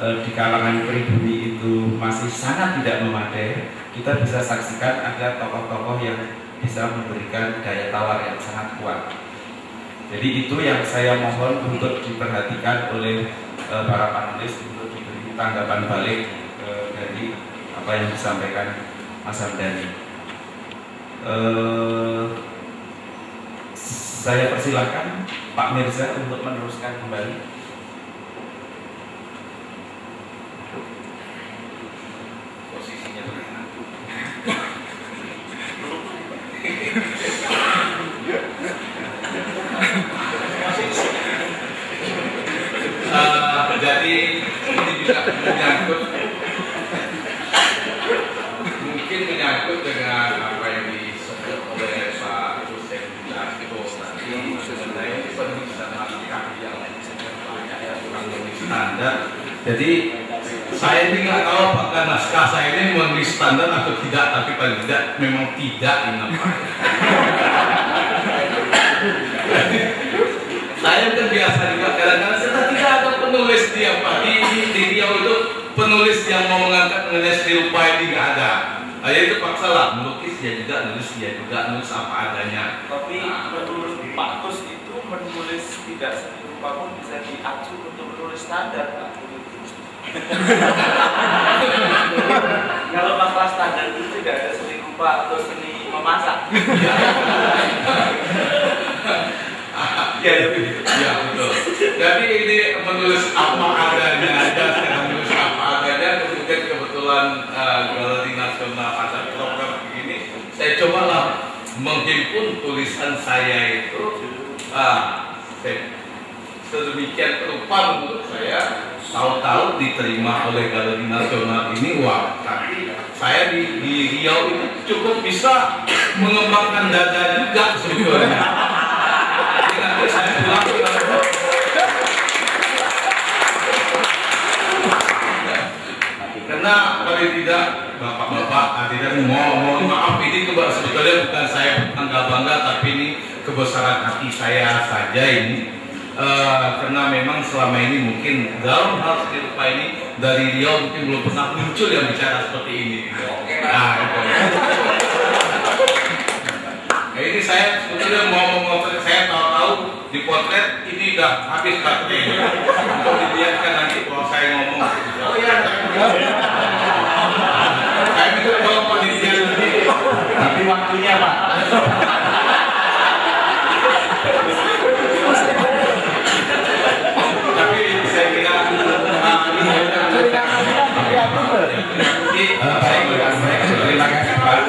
di kalangan pribumi itu masih sangat tidak memadai, kita bisa saksikan ada tokoh-tokoh yang bisa memberikan daya tawar yang sangat kuat. Jadi itu yang saya mohon untuk diperhatikan oleh para panelis untuk diberi tanggapan balik dari apa yang disampaikan Mas Hamdani. Saya persilahkan Pak Mirza untuk meneruskan kembali. Jadi ini juga menyangkut, mungkin menyangkut dengan apa yang disebut oleh Pak Hussein itu tadi mengenai penistaan yang banyak yang kurang lebih standar. Jadi saya ini nggak tahu apakah naskah saya ini memenuhi standar atau tidak, tapi paling tidak memang tidak ini. Saya terbiasa juga kadang-kadang tidak ada penulis di Riau itu penulis yang mau mengangkat mengenai seni rupa ini nggak ada. Itu paksa lah melukis dia juga nulis apa adanya. Tapi menurut Pak Gus itu menulis tidak seni rupa pun bisa diacu untuk menulis standar Pak. Kalau masalah standar itu tidak ada seni rupa atau seni memasak. Ya betul. Jadi ini menulis apa adanya aja, saya menulis apa adanya. Kemudian kebetulan Galeri Nasional ada program begini, saya cobalah menghimpun tulisan saya itu sedemikian rupa menurut saya. Tahu-tahu diterima oleh Galeri Nasional ini, wah, tapi saya di Riau itu cukup bisa mengembangkan dada juga sebetulnya. Saya pulang karena paling tidak bapak-bapak tidak mohon maaf, ini sebetulnya bukan saya bangga tapi ini kebesaran hati saya saja ini. Karena memang selama ini mungkin dalam hal seni rupa ini dari Riau mungkin belum pernah muncul yang bicara seperti ini. Nah, ini saya sebetulnya mau memotret, saya tahu-tahu di potret ini udah habis baterainya untuk dilihatkan nanti kalau saya ngomong. Oh iya, saya minta tolong panitia nanti, tapi waktunya Pak. Tapi saya kira baik, terima kasih Pak.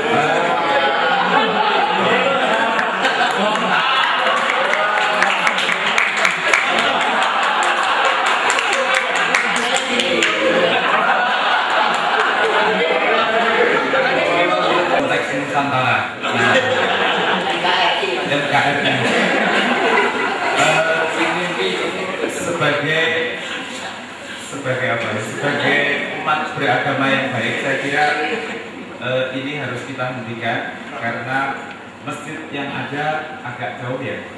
Nusantara, NKRI. Sebagai apa? Sebagai umat beragama yang baik, saya kira ini harus kita hentikan karena masjid yang ada agak jauh ya,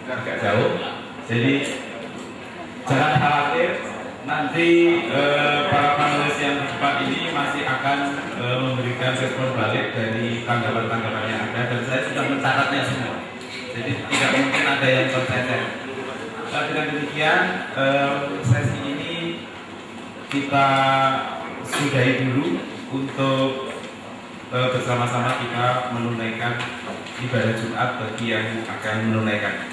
agak jauh. Jadi jangan khawatir. Nanti para panelis yang di depan ini masih akan memberikan respon balik dari tanggapan-tanggapan yang ada, dan saya sudah mencatatnya semua. Jadi tidak mungkin ada yang tercecer. Dengan demikian sesi ini kita sudahi dulu untuk bersama-sama kita menunaikan ibadah Jumat bagi yang akan menunaikan.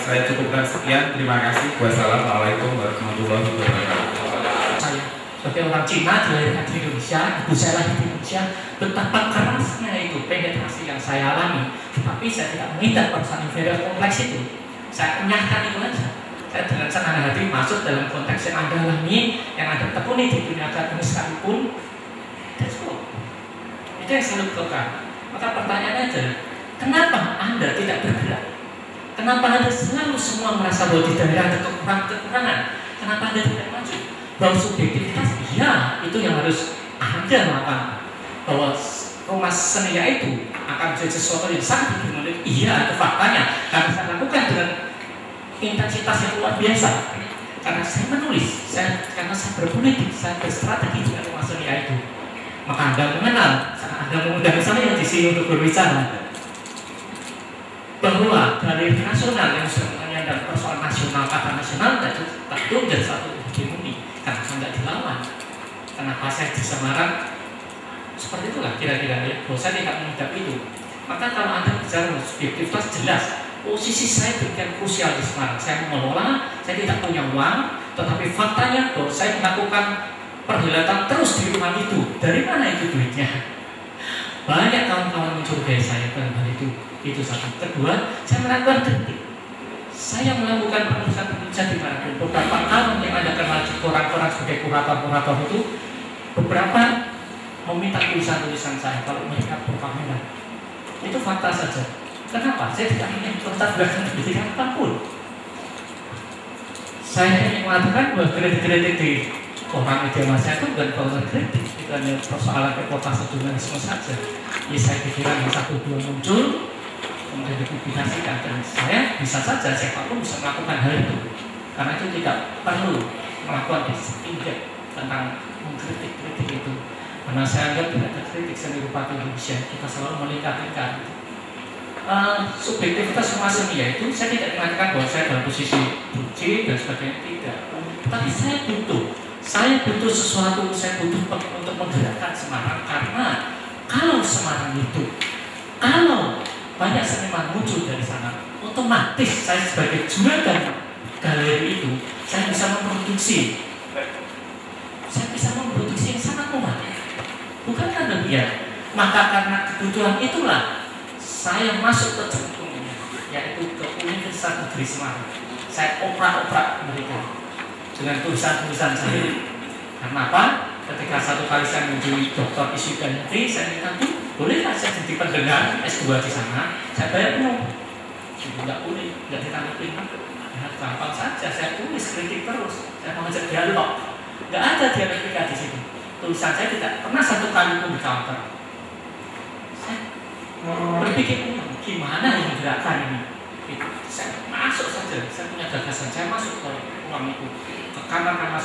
Saya cukupkan sekian, terima kasih. Wassalamualaikum warahmatullahi wabarakatuh. Saya sebagai orang Cina dilahirkan di Indonesia, ibu saya lahir di Indonesia, betapa kerasnya itu penetrasi yang saya alami, tetapi saya tidak mengingat perasaan yang kompleks itu. Saya enyahkan itu aja. Saya dengan senang hati masuk dalam konteks yang Anda alami, yang Anda tekuni di dunia akademis sekalipun. That's all. Itu yang selalu kekal. Maka pertanyaannya adalah, kenapa Anda tidak bergerak? Kenapa Anda selalu semua merasa bahwa di daerah ada kekurangan? Kenapa Anda tidak maju? Bahwa subjektivitas, iya, itu yang harus Anda lakukan. Bahwa rumah seni itu akan menjadi sesuatu yang sangat dimiliki, iya, itu faktanya. Dan bisa lakukan dengan intensitas yang luar biasa. karena saya menulis, karena saya berpolitik, saya berstrategi dengan Freemasonia itu. Maka Anda mengenal, Anda mengundang saya di sini untuk berbicara bahwa dari nasional yang sudah menyandang persoalan nasional, kata nasional tentu menjadi satu hegemoni karena tidak dilawan. Kenapa saya di Semarang seperti itulah kira-kira ya, bahwa saya tidak menghadap itu. Maka kalau Anda bicara subjektivitas, jelas posisi saya demikian krusial di Semarang. Saya mengelola, saya tidak punya uang, tetapi faktanya bahwa saya melakukan perhelatan terus di rumah itu. Dari mana itu duitnya? Banyak kawan-kawan mencurigai saya dalam hal itu. Itu satu. Kedua, saya melakukan kritik. Saya melakukan penulisan di mana beberapa tahun yang Anda kenal di koran-koran sebagai kurator-kurator itu, beberapa meminta tulisan-tulisan saya kalau mereka berkomentar. Itu fakta saja. Kenapa? Saya tidak ingin berlatar belakang pendidikan apapun. Saya ingin mengatakan bahwa kritik-kritik di koran media massa itu bukan persoalan kritik, itu hanya persoalan reportase jurnalisme saja. Ya saya pikiran yang satu dua muncul, kemudian dipublikasikan, dan saya bisa saja siapapun bisa melakukan hal itu. Karena itu tidak perlu melakukan disinjak tentang mengkritik-kritik itu. Karena saya anggap tidak ada kritik seni rupa Indonesia, kita selalu melingkar-lingkar. Subjektivitas Freemasonia itu saya tidak mengatakan bahwa saya dalam posisi buci dan sebagainya, tidak. Tapi saya butuh sesuatu, saya butuh untuk menggerakkan Semarang, karena kalau Semarang itu, kalau banyak seniman muncul dari sana, otomatis saya sebagai juragan galeri itu, saya bisa memproduksi yang sangat murah. Bukankah demikian? Maka karena kebutuhan itulah saya masuk ke jantungnya, yaitu ke Universitas Negeri Semarang. Saya oprak-oprak mereka dengan tulisan-tulisan saya. Karena apa? Ketika satu kali saya mengunjungi Dr. Iswida Negeri, saya minta, bolehkah saya jadi pendengar S2 di sana? Saya bayar penuh. Tidak boleh, tidak ditanggapi. Ya, gampang saja, saya tulis kritik terus, saya mengajak dialog. Tidak ada dialektika di situ. Tulisan saya tidak pernah satu kali pun di-counter. Saya berpikir, gimana yang menggerakkan ini? Saya masuk saja, saya punya gagasan, saya masuk ke ruang itu, ke kamar-kamar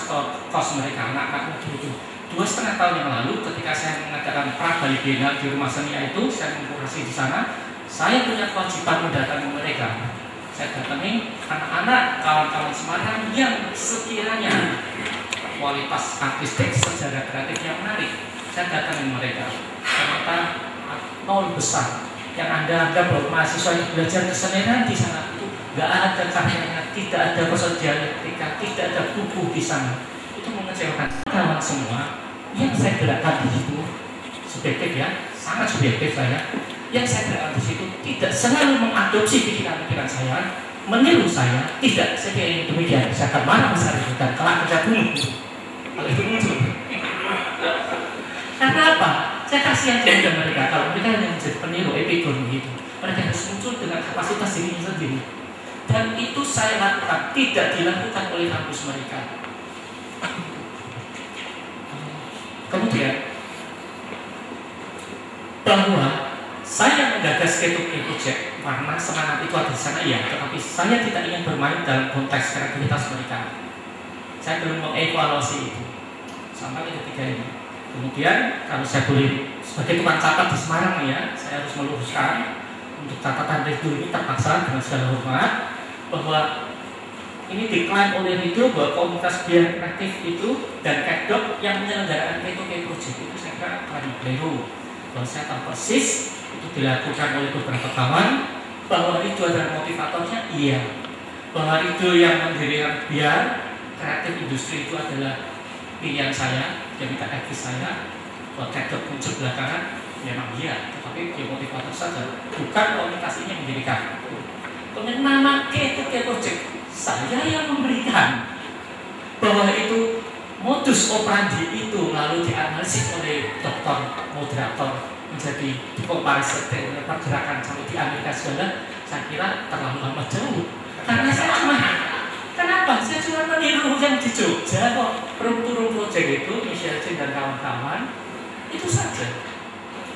kos mereka, anak-anak itu. 2,5 tahun yang lalu, ketika saya mengadakan Bali Biennale di Rumah Seni itu, saya mengkurasi di sana. Saya punya kewajiban mendatangi mereka. Saya datangi anak-anak, kawan-kawan Semarang yang sekiranya kualitas artistik, sejarah kreatif yang menarik. Saya datangi mereka. Ternyata nol besar. Yang Anda anggap bahwa mahasiswa yang belajar kesenian di sana itu nggak ada karyanya, tidak ada proses dialektika, tidak ada buku di sana. Itu mengecewakan kawan semua. Yang saya gerakkan di situ subjektif ya, sangat subjektif saya. Yang saya gerakkan di situ tidak selalu mengadopsi pikiran-pikiran saya, meniru saya, tidak. Saya ingin demikian. Saya akan marah besar itu dan kelak kerja bunuh. Kalau itu muncul. Karena apa? Saya kasihan kepada mereka kalau mereka yang menjadi peniru epikon gitu. Mereka harus muncul dengan kapasitas dirinya sendiri. Dan itu saya lakukan, tidak dilakukan oleh kampus mereka. Kemudian bahwa saya menggagas Ketuk Project karena semangat itu ada di sana, iya, tetapi saya tidak ingin bermain dalam konteks kreativitas mereka. Saya belum mengevaluasi itu sampai ketiga ini. Kemudian kalau saya boleh sebagai tukang catat di Semarang ya, saya harus meluruskan untuk catatan Ridho ini terpaksa dengan segala hormat bahwa ini diklaim oleh Ridho bahwa komunitas biar kreatif itu dan Kedok yang menyelenggarakan Ketuk Project itu saya kira klaim keliru. Bahwa saya tahu persis itu dilakukan oleh beberapa kawan, bahwa Ridho adalah motivatornya, iya. Bahwa Ridho yang mendirikan biar kreatif industri itu adalah pilihan saya, yang minta aktif saya. Bahwa Kedok muncul belakangan, memang iya, tetapi dia motivator saja, bukan komunitas ini yang mendirikan. Kemudian nama Ketuk Project saya yang memberikan, bahwa itu modus operandi itu lalu dianalisis oleh dokter moderator menjadi dikompariser dengan pergerakan sampai di Amerika segala. Saya kira terlalu lama jauh karena saya cuma kenapa? Saya cuma meniru yang di Jogja kok. Turun project itu Michelle Jin dan kawan-kawan itu saja.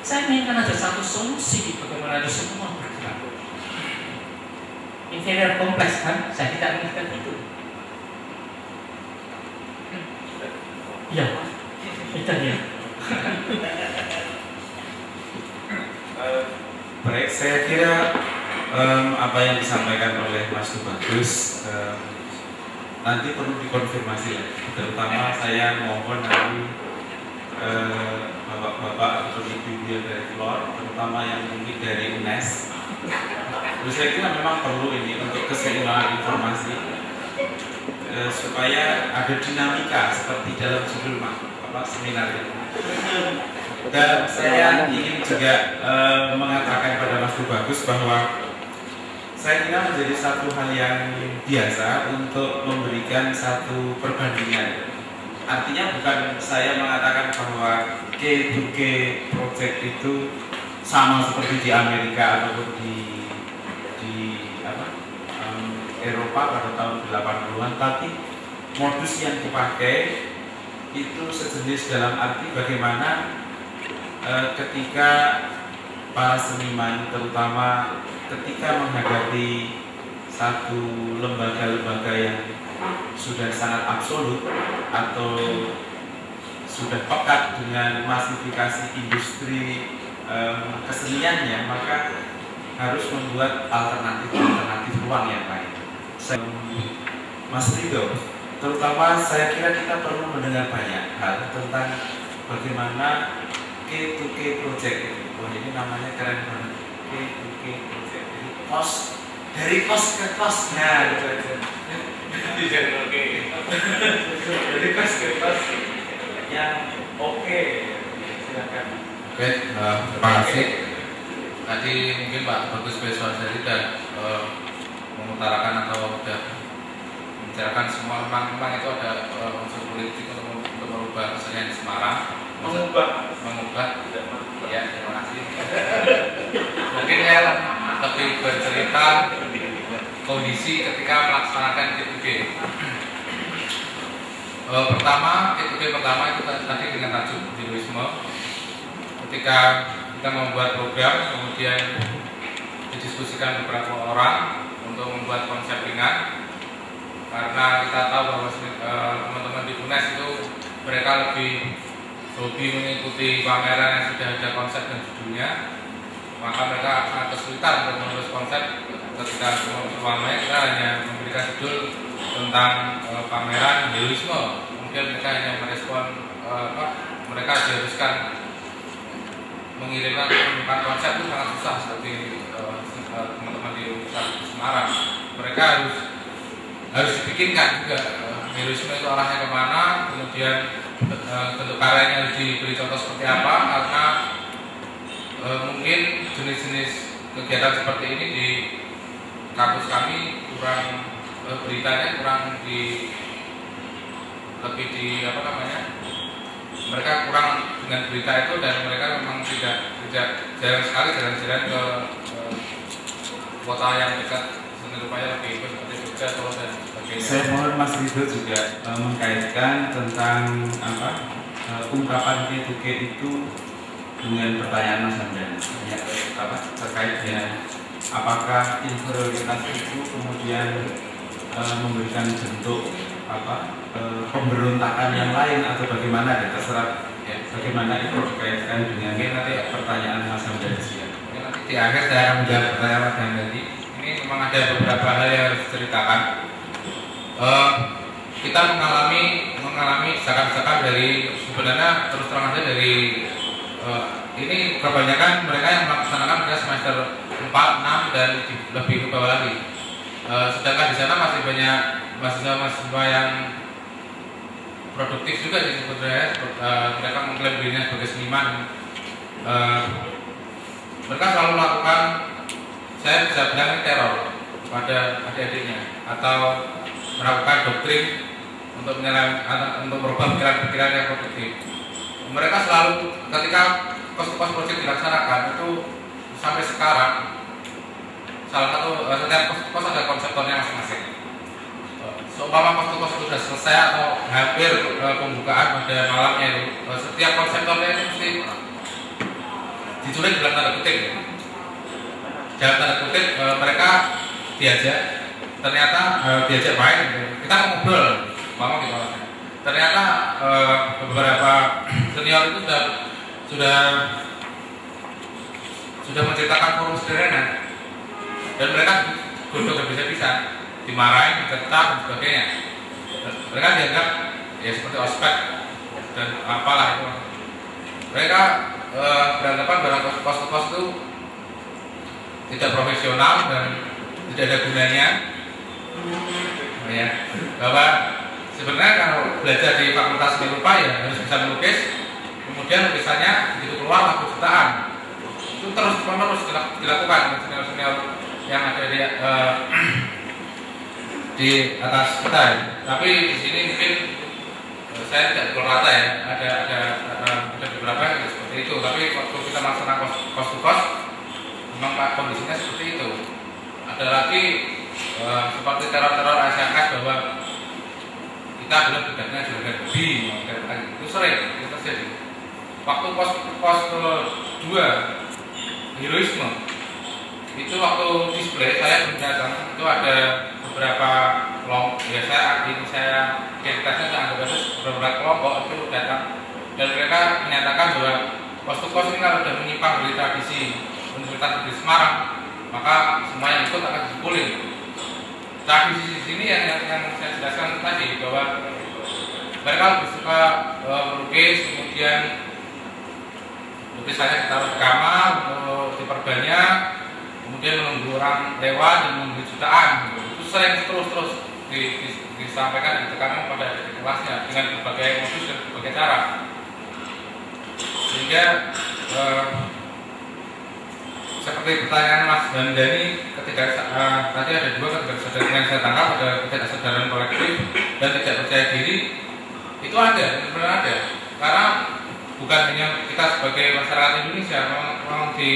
Saya inginkan ada satu solusi bagaimana ada semua bergerak. Inferior kompleks kan? Saya tidak menginginkan itu. Ya, itu dia. Baik, saya kira apa yang disampaikan oleh Mas Tubagus nanti perlu dikonfirmasi lagi. Terutama saya mohon nanti bapak-bapak atau ibu-ibu yang dari luar, terutama yang mungkin dari UNES. Terus saya kira memang perlu ini untuk keseimbangan informasi supaya ada dinamika seperti dalam judul seminar ini. Dan saya ingin juga mengatakan pada Mas Tubagus bahwa saya kira menjadi satu hal yang biasa untuk memberikan satu perbandingan. Artinya bukan saya mengatakan bahwa K2K project itu sama seperti di Amerika ataupun di Eropa pada tahun 80-an, tapi modus yang dipakai itu sejenis dalam arti bagaimana ketika para seniman terutama ketika menghadapi satu lembaga-lembaga yang sudah sangat absolut atau sudah pekat dengan masifikasi industri keseniannya, maka harus membuat alternatif ruang yang lain. Mas Rido, terutama saya kira kita perlu mendengar banyak hal tentang bagaimana K2K project itu. Wah, ini namanya keren banget, K2K project. Jadi dari kos ke kos, nah gitu aja. Dari kos ke kos yang oke. Silakan. Oke, terima kasih. Tadi mungkin Pak Bagus Beswasari sudah mengutarakan atau sudah membicarakan semua memang itu ada unsur politik untuk merubah kesenian di Semarang. Mengubah. Ya, terima kasih. Mungkin saya lebih bercerita kondisi ketika melaksanakan K2K. K2K pertama itu tadi dengan tajuk heroisme. Ketika kita membuat program, kemudian didiskusikan beberapa orang untuk membuat konsep ringan, karena kita tahu bahwa teman-teman di UNES itu mereka lebih hobi mengikuti pameran yang sudah ada konsep dan judulnya, maka mereka sangat kesulitan untuk menulis konsep. Ketika semuanya kita hanya memberikan judul tentang pameran heroisme, kemudian mereka hanya merespon mereka diharuskan mengirimkan konsep itu sangat susah seperti teman-teman di Universitas Semarang. Mereka harus dibikinkan juga heroisme itu arahnya kemana, kemudian bentuk karyanya harus diberi contoh seperti apa, karena mungkin jenis-jenis kegiatan seperti ini di kampus kami kurang beritanya kurang mereka kurang dengan berita itu, dan mereka memang jarang sekali jalan-jalan ke kota yang dekat, rupanya lebih seperti Jogja, Solo dan sebagainya. Saya mohon Mas Rido juga mengkaitkan tentang ungkapan K2K itu dengan pertanyaan Mas Hamdan terkait dengan apakah inferioritas itu kemudian memberikan bentuk pemberontakan yang lain atau bagaimana, ya terserah bagaimana itu dikaitkan dengan nanti pertanyaan Mas Hamdan. Nanti di akhir saya akan menjawab pertanyaan Mas Hamdan. Ini memang ada beberapa hal yang harus diceritakan. Kita mengalami desakan-desakan dari, sebenarnya terus terang aja dari ini kebanyakan mereka yang melaksanakan pada semester 4, 6 dan lebih ke bawah lagi. Sedangkan di sana masih banyak mahasiswa yang produktif juga sih sebenarnya. Mereka mengklaim dirinya sebagai seniman. Mereka selalu melakukan, saya bisa bilang, teror pada adik-adiknya atau melakukan doktrin untuk merubah pikiran-pikiran yang produktif. Mereka selalu ketika kos-kos proyek dilaksanakan itu sampai sekarang, salah satu setiap kos ada konseptornya masing-masing. Seumpama kos sudah selesai atau hampir pembukaan pada malamnya itu, setiap konseptornya itu mesti diculik dalam tanda kutip. Dalam tanda kutip mereka diajak, ternyata diajak main, kita mau ngobrol, ngomong gitu. ternyata beberapa senior itu sudah menceritakan forum sederhana dan mereka godok gak bisa-bisa, dimarahin, dicetak dan sebagainya. Mereka dianggap ya seperti ospek dan apalah itu. Mereka beranggapan bahwa kos-kos itu tidak profesional dan tidak ada gunanya. Ya, bahwa sebenarnya kalau belajar di fakultas seni rupa ya harus bisa melukis, kemudian lukisannya begitu keluar laku jutaan. Itu terus dilakukan senior-senior yang ada di atas kita. Tapi di sini mungkin saya tidak berkata ya, ada beberapa yang seperti itu. Tapi waktu kita melaksanakan kos to kos, memang kondisinya seperti itu. Ada lagi seperti teror-teror ASKS bahwa kita adalah bedanya juga B, itu sering itu terjadi. Waktu kos kedua heroisme itu waktu display saya datang itu ada beberapa kelompok ya saya identitasnya saya anggap ada beberapa kelompok itu datang dan mereka menyatakan bahwa kos ini kalau sudah menyimpang dari tradisi Universitas Negeri Semarang maka semua yang ikut akan dipukulin. Tradisi di sini yang saya jelaskan tadi bahwa mereka lebih suka melukis, kemudian lukisannya ditaruh di kamar untuk diperbanyak, kemudian menunggu orang lewat dan menunggu jutaan. Itu sering terus disampaikan dan ditekankan pada adik kelasnya dengan berbagai modus dan berbagai cara. Sehingga seperti pertanyaan Mas Handani ketika tadi ada dua ketidaksadaan yang saya tangkap, ada ketidaksadaran kolektif dan tidak percaya diri, itu ada, benar-benar ada. Karena bukan hanya kita sebagai masyarakat Indonesia, memang di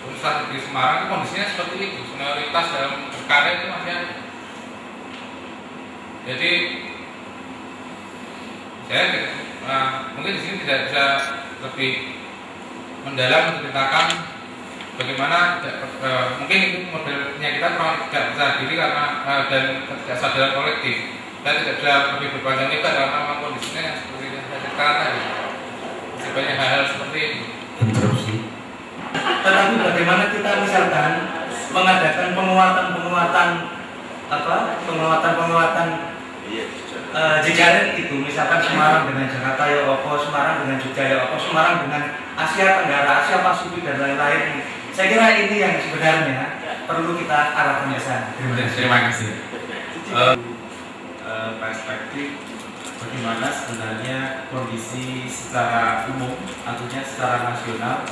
Universitas Negeri Semarang itu kondisinya seperti itu, senioritas dalam berkarya itu masih ada. Jadi saya mungkin di sini tidak bisa lebih mendalam menceritakan bagaimana mungkin itu modelnya kita kurang tidak percaya diri karena dan ketidaksadaran kolektif dan tidak bisa lebih berpanjang lebar karena memang kondisinya yang seperti yang saya ceritakan tadi masih banyak hal-hal seperti itu. Tetapi bagaimana kita misalkan mengadakan penguatan jejaring itu, misalkan Semarang dengan Jakarta ya opo, Semarang dengan Jogja ya opo, Semarang dengan Asia Tenggara, Asia Pasifik dan lain-lain. Saya kira ini yang sebenarnya perlu kita arahkan ke sana. Terima kasih. Perspektif bagaimana sebenarnya kondisi secara umum, artinya secara nasional,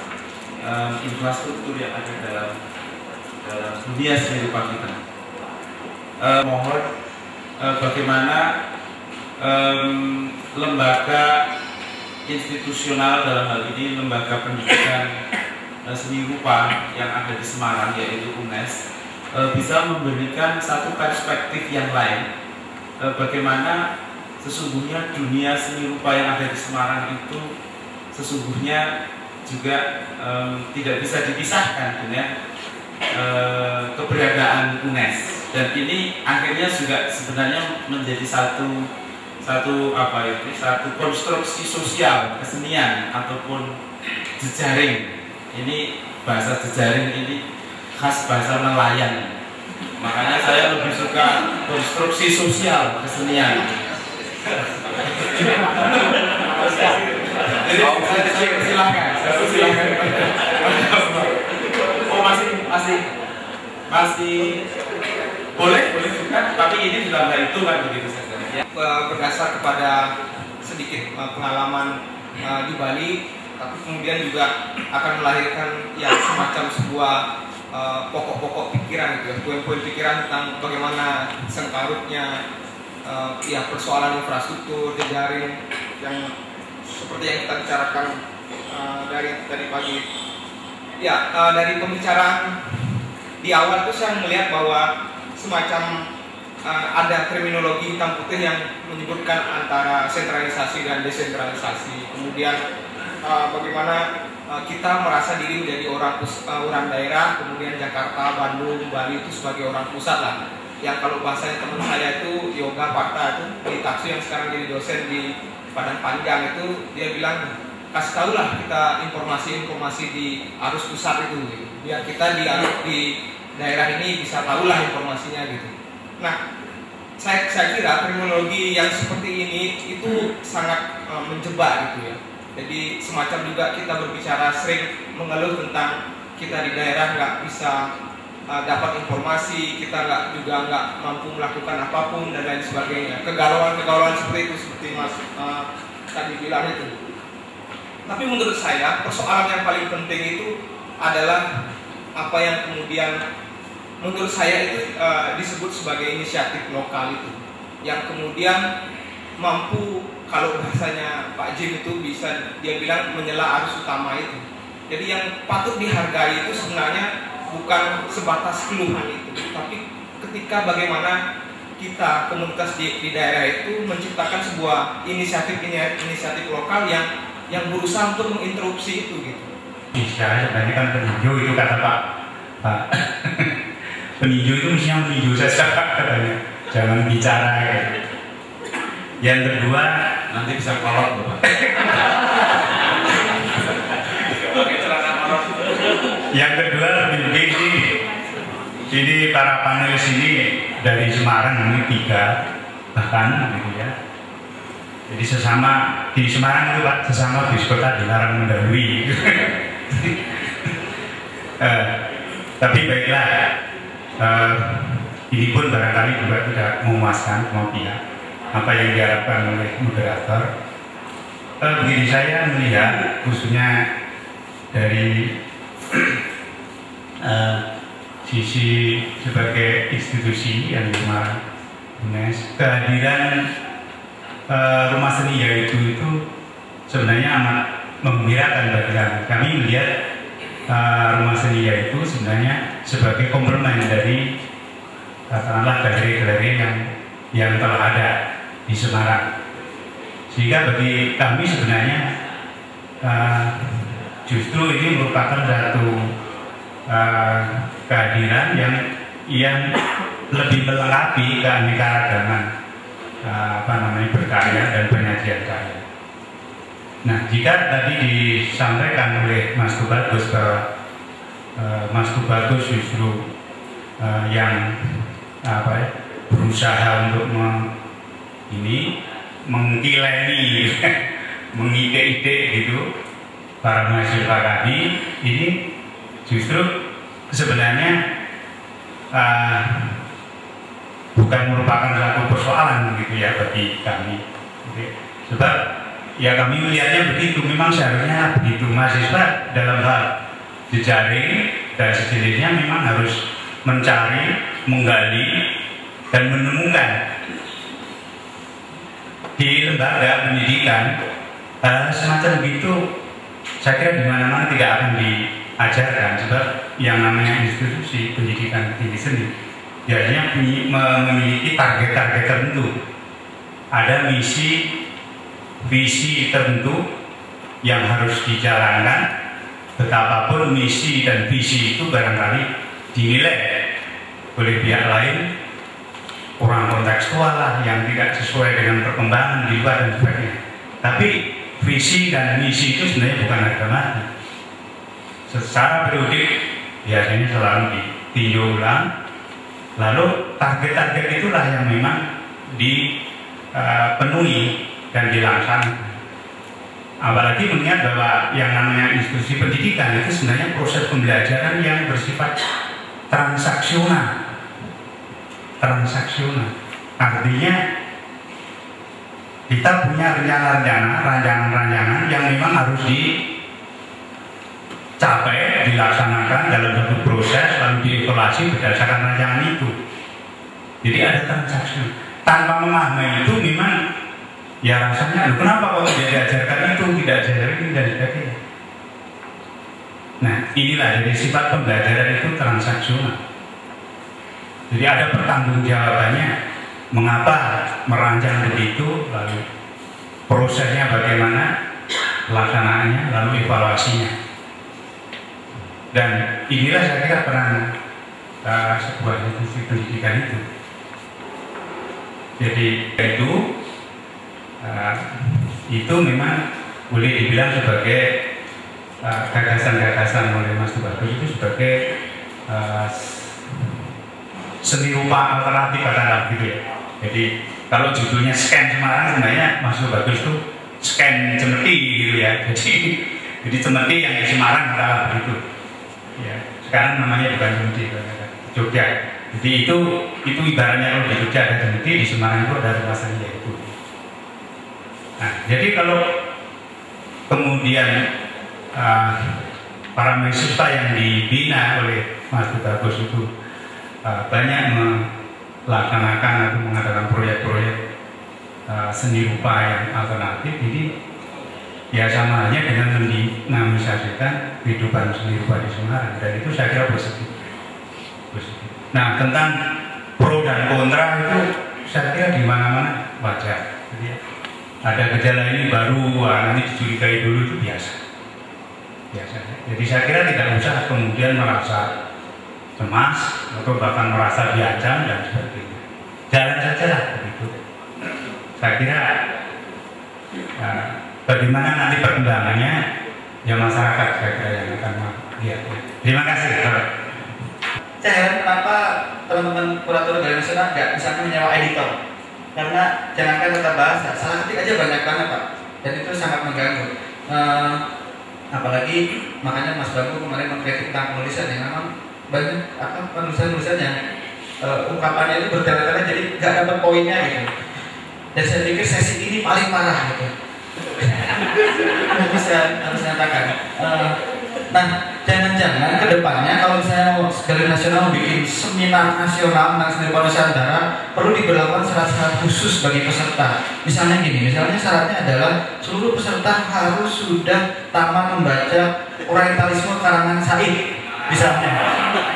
infrastruktur yang ada dalam dunia seni rupa kita. Mohon bagaimana lembaga institusional dalam hal ini lembaga pendidikan seni rupa yang ada di Semarang yaitu UNES bisa memberikan satu perspektif yang lain bagaimana sesungguhnya dunia seni rupa yang ada di Semarang itu sesungguhnya juga tidak bisa dipisahkan dengan keberadaan UNES. Dan ini akhirnya juga sebenarnya menjadi satu konstruksi sosial kesenian ataupun jejaring. Ini bahasa jejaring ini khas bahasa nelayan. Makanya saya lebih suka konstruksi sosial kesenian. Jadi silakan. Oh masih boleh juga, tapi ini sudah nggak hitungan begitu saja. Ya. Berdasar kepada sedikit pengalaman di Bali, tapi kemudian juga akan melahirkan ya semacam sebuah pokok-pokok pikiran, gitu, poin-poin pikiran tentang bagaimana sengkarutnya ya persoalan infrastruktur, jejaring yang seperti yang kita bicarakan dari pagi. Ya dari pembicaraan di awal itu saya melihat bahwa semacam ada terminologi hitam putih yang menyebutkan antara sentralisasi dan desentralisasi. Kemudian bagaimana kita merasa diri menjadi orang daerah, kemudian Jakarta, Bandung, Bali itu sebagai orang pusat lah. yang kalau bahasanya teman saya itu Yoga Pakta itu di Taksu yang sekarang jadi dosen di Padang Panjang itu, dia bilang kasih tahulah kita informasi-informasi di arus pusat itu gitu. Biar kita di daerah ini bisa tahulah informasinya gitu. Nah, saya kira terminologi yang seperti ini itu sangat menjebak gitu ya. Jadi semacam juga kita berbicara sering mengeluh tentang kita di daerah nggak bisa dapat informasi, kita nggak mampu melakukan apapun dan lain sebagainya. Kegalauan seperti itu, seperti Mas tadi bilang itu. Tapi menurut saya persoalan yang paling penting itu adalah apa yang kemudian menurut saya itu disebut sebagai inisiatif lokal itu, yang kemudian mampu, kalau bahasanya Pak Jim itu bisa dia bilang menyela arus utama itu. Jadi yang patut dihargai itu sebenarnya bukan sebatas keluhan itu, tapi ketika bagaimana kita komunitas di daerah itu menciptakan sebuah inisiatif lokal yang berusaha untuk menginterupsi itu gitu. Bisa, sebenarnya kan peninjau itu kata Pak peninjau itu mestinya meninjau saja katanya, jangan bicara gitu. Yang kedua nanti bisa kolot Bapak. Yang kedua lebih ini para panelis ini dari Semarang, ini 3 bahkan gitu ya. Jadi sesama di Semarang itu Pak, sesama bis kota dilarang mendahului. Tapi baiklah, ini pun barangkali juga tidak memuaskan semua pihak apa yang diharapkan oleh moderator. Begini saya melihat khususnya dari sisi sebagai institusi yang Semarang, kehadiran rumah seni yaitu itu sebenarnya amat menggembirakan bagi kami. Kami melihat rumah seni yaitu sebenarnya sebagai komplement dari katakanlah galeri-galeri yang telah ada di Semarang. Sehingga bagi kami sebenarnya justru ini merupakan satu kehadiran yang lebih melengkapi keanekaragaman berkarya dan penyajian karya. Nah, jika tadi disampaikan oleh Mas Tubagus bahwa Mas Tubagus justru yang berusaha untuk mengkileni mengide-ide gitu para mahasiswa kami, ini justru sebenarnya bukan merupakan satu persoalan gitu ya bagi kami. Sebab ya kami melihatnya begitu, memang seharusnya begitu. Mahasiswa dalam hal jejaring dan sejenisnya memang harus mencari, menggali dan menemukan di lembaga pendidikan semacam begitu. Saya kira di mana-mana tidak akan diajarkan, sebab yang namanya institusi pendidikan tinggi seni biasanya memiliki target-target tertentu, ada misi, visi tertentu yang harus dijalankan. Betapapun misi dan visi itu barangkali dinilai oleh pihak lain kurang kontekstual lah, yang tidak sesuai dengan perkembangan di luar dan sebagainya. Tapi visi dan misi itu sebenarnya bukan harga mati. Secara periodik biasanya selalu ditinjau ulang. Lalu target-target itulah yang memang dipenuhi dan dilaksanakan. Apalagi mengingat bahwa yang namanya institusi pendidikan itu sebenarnya proses pembelajaran yang bersifat transaksional. Artinya kita punya rancangan-rancangan yang memang harus dicapai, dilaksanakan dalam satu proses, lalu dievaluasi berdasarkan rancangan itu. Jadi ada transaksi. Tanpa memahami itu memang ya rasanya, kenapa kok tidak diajarkan itu, tidak diajarkan ini dan sebagainya. Nah, inilah jadi sifat pembelajaran itu transaksional. Jadi ada pertanggungjawabannya, mengapa merancang begitu, lalu prosesnya bagaimana, pelaksanaannya, lalu evaluasinya. Dan inilah saya kira peran sebuah institusi pendidikan itu. Jadi itu memang boleh dibilang sebagai gagasan-gagasan oleh Mas Tubagus itu sebagai seni rupa alternatif katakanlah gitu ya. Jadi kalau judulnya Scan Semarang sebenarnya Mas Tubagus itu scan Cemeti gitu ya. Jadi Cemeti yang di Semarang katakanlah begitu. Ya, sekarang namanya bukan Cemeti, Jogja. Jadi itu ibaratnya kalau di Jogja ada Cemeti, di Semarang itu ada rumah seni itu. Nah, jadi kalau kemudian para mahasiswa yang dibina oleh Mas Tubagus itu banyak melaksanakan atau mengadakan proyek-proyek seni rupa yang alternatif, jadi ya sama halnya dengan mendinamisasikan kehidupan seni rupa di Semarang, dan itu saya kira positif. Nah, tentang pro dan kontra itu saya kira di mana-mana wajar. Jadi ada gejala ini baru, nanti dicurigai dulu, itu biasa. Jadi saya kira tidak usah kemudian merasa cemas atau bahkan merasa diancam dan sebagainya. Jalan saja lah begitu. Saya kira bagaimana nanti perkembangannya ya masyarakat saya kira yang akan melihat. Terima kasih. Saya heran kenapa teman-teman kurator Galeri Nasional nggak bisa menyewa editor, karena jangankan tata bahasa, salah ketik aja banyak banget Pak, dan itu sangat mengganggu. Apalagi makanya Mas Bangku kemarin mengkritik tentang penulisan yang memang banyak penulisan-penulisan yang ungkapannya itu bertele-tele, jadi nggak dapat poinnya gitu. Dan saya pikir sesi ini paling parah gitu. harus nyatakan. Nah, jangan-jangan kedepannya kalau misalnya Galeri Nasional bikin seminar nasional tentang seni rupa Nusantara, perlu diberlakukan syarat-syarat khusus bagi peserta. Misalnya gini, misalnya syaratnya adalah seluruh peserta harus sudah tamat membaca Orientalisme karangan Said. Misalnya,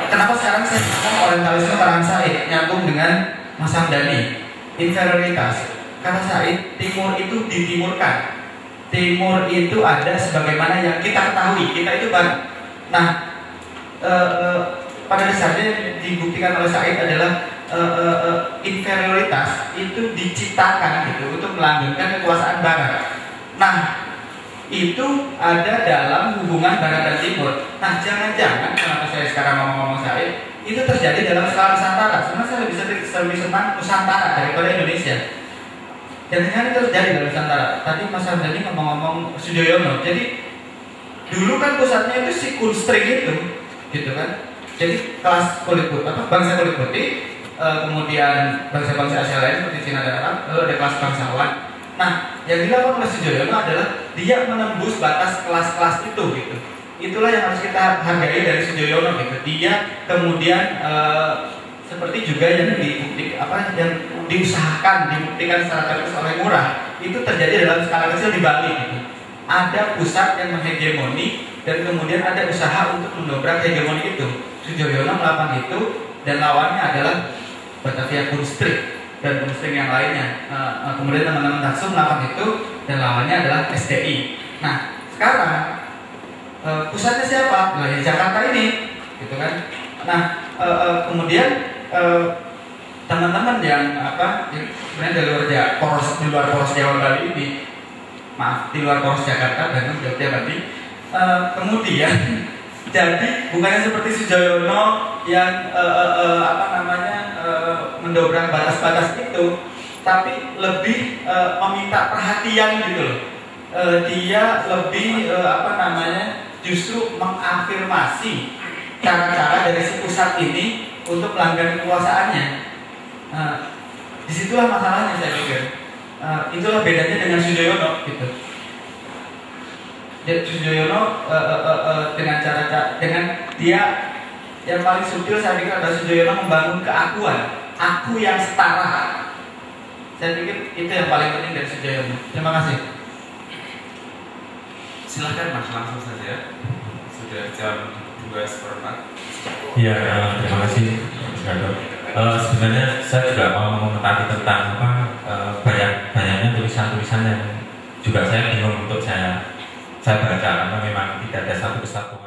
kenapa sekarang saya ngomong Orientalisme karangan Said nyambung dengan Mas Hamdani? Inferioritas. Karena Said, timur itu ditimurkan. Timur itu ada sebagaimana yang kita ketahui, kita itu barat. Nah, pada dasarnya dibuktikan oleh Said adalah inferioritas itu diciptakan gitu untuk melanggengkan kekuasaan barat. Nah, itu ada dalam hubungan barat dan timur. Nah, jangan-jangan kenapa saya sekarang ngomong Said, itu terjadi dalam skala Nusantara. Sebenarnya saya lebih senang Nusantara daripada Indonesia. Jangan-jangan itu terjadi dalam Nusantara. Tadi Mas Hamdani ngomong Sujoyono. Jadi dulu kan pusatnya itu si Kunstring itu, gitu kan. Jadi kelas kulit putih, bangsa kulit putih, kemudian bangsa-bangsa Asia lain seperti Cina dan Arab, lalu ada kelas bangsawan. Nah, yang dilakukan oleh Sujoyono adalah dia menembus batas kelas-kelas itu, gitu. Itulah yang harus kita hargai dari Sujoyono, gitu. Dia kemudian seperti juga yang yang diusahakan, dibuktikan secara terus oleh Murah, itu terjadi dalam skala kecil di Bali. Gitu. Ada pusat yang menghegemoni dan kemudian ada usaha untuk mendobrak hegemoni itu. Sujoyono melakukan itu dan lawannya adalah Batavia Kunstring dan Kunstring yang lainnya. Kemudian teman-teman Taksum melakukan itu dan lawannya adalah SDI. Nah, sekarang pusatnya siapa? Nah, Jakarta ini, gitu kan? Nah, kemudian teman-teman yang sebenarnya di luar poros Jawa Bali ini, maaf, di luar poros Jakarta, Bandung, Jogja, Bali, kemudian jadi bukannya seperti Sujoyono yang mendobrak batas-batas itu, tapi lebih meminta perhatian gitu loh. Dia lebih justru mengafirmasi cara-cara dari si pusat ini untuk pelanggan kekuasaannya. Disitulah masalahnya saya pikir. Itulah bedanya dengan Sujoyono gitu. Sujoyono dengan dia yang paling subtil saya pikir adalah Sujoyono membangun keakuan, aku yang setara. Saya pikir itu yang paling penting dari Sujoyono. Terima kasih. Silahkan Mas, langsung saja. Sudah jam 2:04. Iya, terima kasih Mas Gado. Sebenarnya saya juga mau mengomentari tentang banyaknya tulisan-tulisan yang juga saya bingung untuk saya baca, karena memang tidak ada satu kesatuan.